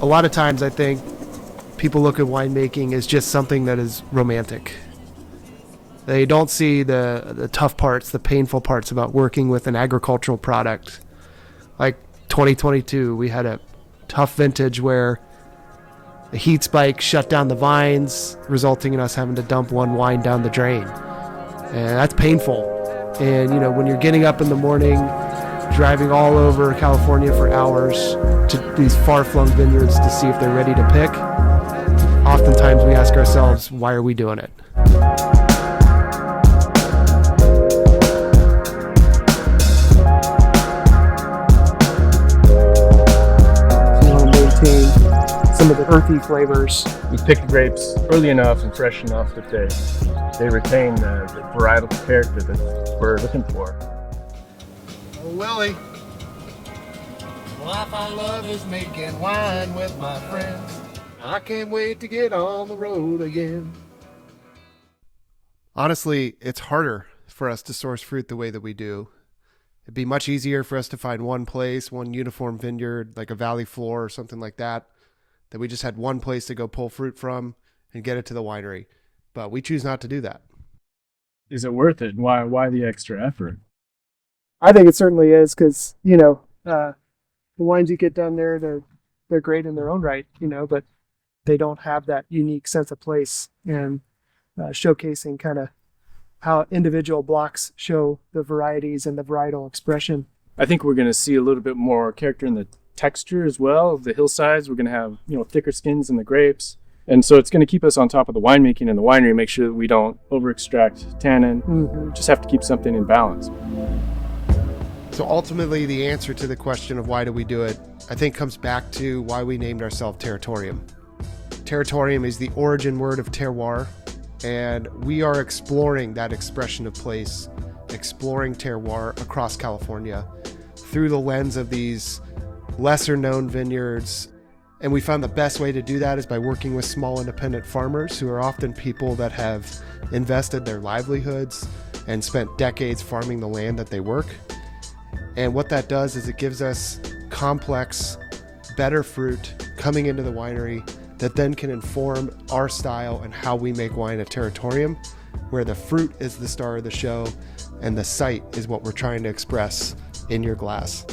A lot of times I think people look at winemaking as just something that is romantic. They don't see the tough parts, the painful parts about working with an agricultural product. Like 2022, we had a tough vintage where the heat spike shut down the vines, resulting in us having to dump one wine down the drain. And that's painful. And, when you're getting up in the morning, driving all over California for hours to these far-flung vineyards to see if they're ready to pick, oftentimes we ask ourselves, why are we doing it? Some of the earthy flavors. We pick the grapes early enough and fresh enough that they retain the varietal character that we're looking for. Oh, Willie. Life I love is making wine with my friends. I can't wait to get on the road again. Honestly, it's harder for us to source fruit the way that we do. It'd be much easier for us to find one place, one uniform vineyard, like a valley floor or something like that we just had one place to go pull fruit from and get it to the winery. But we choose not to do that. Is it worth it? Why the extra effort? I think it certainly is because, the wines you get done there, they're great in their own right, but they don't have that unique sense of place and showcasing kind of how individual blocks show the varieties and the varietal expression. I think we're going to see a little bit more character in the texture as well of the hillsides. We're going to have, thicker skins in the grapes. And so it's going to keep us on top of the winemaking and the winery, make sure that we don't over extract tannin. Mm-hmm. Just have to keep something in balance. So ultimately, the answer to the question of why do we do it, I think comes back to why we named ourselves Territorium. Territorium is the origin word of terroir, and we are exploring that expression of place, exploring terroir across California through the lens of these lesser known vineyards. And we found the best way to do that is by working with small independent farmers who are often people that have invested their livelihoods and spent decades farming the land that they work. And what that does is it gives us complex, better fruit coming into the winery that then can inform our style and how we make wine at Territorium, where the fruit is the star of the show and the site is what we're trying to express in your glass.